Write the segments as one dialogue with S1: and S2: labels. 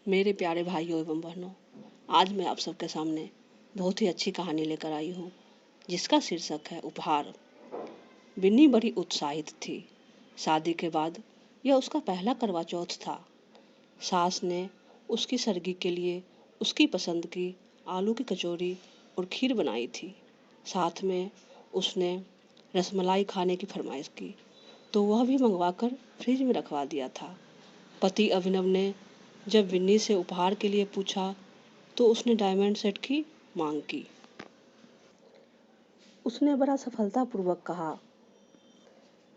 S1: मेरे प्यारे भाइयों एवं बहनों, आज मैं आप सबके सामने बहुत ही अच्छी कहानी लेकर आई हूँ, जिसका शीर्षक है उपहार। बिन्नी बड़ी उत्साहित थी। शादी के बाद यह उसका पहला करवा चौथ था। सास ने उसकी सरगी के लिए उसकी पसंद की आलू की कचौरी और खीर बनाई थी। साथ में उसने रसमलाई खाने की फरमाइश की, तो वह भी मंगवाकर फ्रिज में रखवा दिया था। पति अभिनव ने जब विन्नी से उपहार के लिए पूछा तो उसने डायमंड सेट की मांग की। उसने बड़ा सफलतापूर्वक कहा,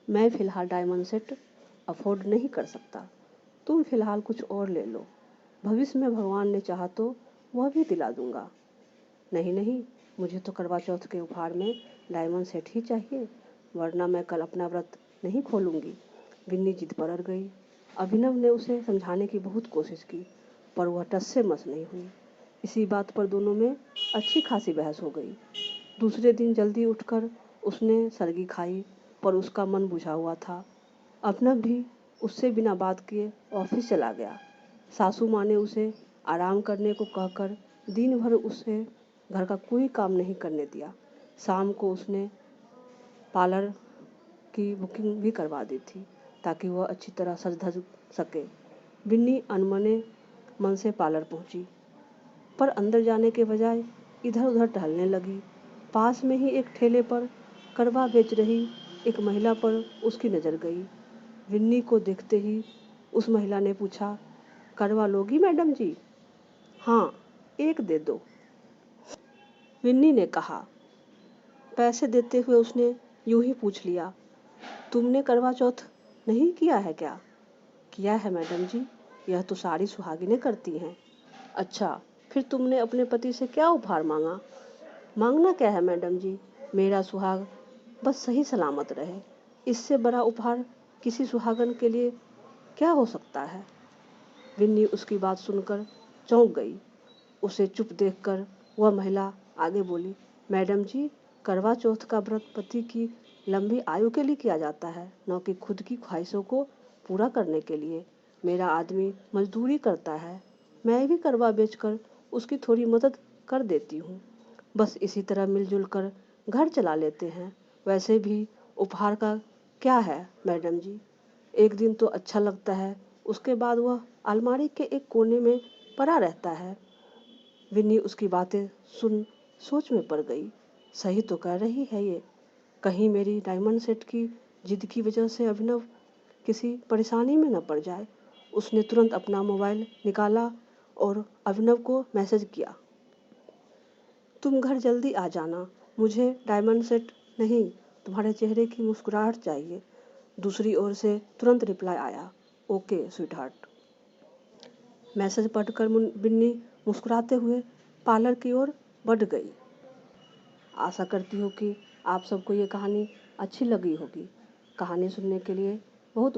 S1: मैं फिलहाल डायमंड सेट अफोर्ड नहीं कर सकता, तुम फिलहाल कुछ और ले लो, भविष्य में भगवान ने चाहा तो वह भी दिला दूंगा। नहीं नहीं, मुझे तो करवा चौथ के उपहार में डायमंड सेट ही चाहिए, वरना मैं कल अपना व्रत नहीं खोलूंगी। विन्नी जिद पर अड़ गई। अभिनव ने उसे समझाने की बहुत कोशिश की, पर वह टस से मस नहीं हुई। इसी बात पर दोनों में अच्छी खासी बहस हो गई। दूसरे दिन जल्दी उठकर उसने सरगी खाई, पर उसका मन बुझा हुआ था। अभिनव भी उससे बिना बात किए ऑफिस चला गया। सासू माँ ने उसे आराम करने को कहकर दिन भर उसे घर का कोई काम नहीं करने दिया। शाम को उसने पार्लर की बुकिंग भी करवा दी थी, ताकि वह अच्छी तरह सज धज सके। बिन्नी अनमने मन से पार्लर पहुंची, पर अंदर जाने के बजाय इधर उधर टहलने लगी। पास में ही एक ठेले पर करवा बेच रही एक महिला पर उसकी नज़र गई। विन्नी को देखते ही उस महिला ने पूछा, करवा लोगी मैडम जी? हाँ, एक दे दो, विन्नी ने कहा। पैसे देते हुए उसने यूं ही पूछ लिया, तुमने करवा चौथ नहीं किया है क्या? किया है मैडम जी, यह तो सारी सुहागिनें करती हैं। अच्छा, फिर तुमने अपने पति से क्या उपहार मांगा? मांगना क्या है मैडम जी, मेरा सुहाग बस सही सलामत रहे, इससे बड़ा उपहार किसी सुहागन के लिए क्या हो सकता है? विन्नी उसकी बात सुनकर चौंक गई। उसे चुप देखकर वह महिला आगे बोली, मैडम जी, करवा चौथ का व्रत पति की लंबी आयु के लिए किया जाता है, न कि खुद की ख्वाहिशों को पूरा करने के लिए। मेरा आदमी मजदूरी करता है, मैं भी करवा बेचकर उसकी थोड़ी मदद कर देती हूँ। बस इसी तरह मिलजुल कर घर चला लेते हैं। वैसे भी उपहार का क्या है मैडम जी, एक दिन तो अच्छा लगता है, उसके बाद वह अलमारी के एक कोने में पड़ा रहता है। विन्नी उसकी बातें सुन सोच में पड़ गई। सही तो कह रही है ये, कहीं मेरी डायमंड सेट की जिद की वजह से अभिनव किसी परेशानी में न पड़ जाए। उसने तुरंत अपना मोबाइल निकाला और अभिनव को मैसेज किया, तुम घर जल्दी आ जाना, मुझे डायमंड सेट नहीं, तुम्हारे चेहरे की मुस्कुराहट चाहिए। दूसरी ओर से तुरंत रिप्लाई आया, ओके स्वीटहार्ट। मैसेज पढ़कर बिन्नी मुस्कुराते हुए पार्लर की ओर बढ़ गई। आशा करती हूँ कि आप सबको ये कहानी अच्छी लगी होगी। कहानी सुनने के लिए बहुत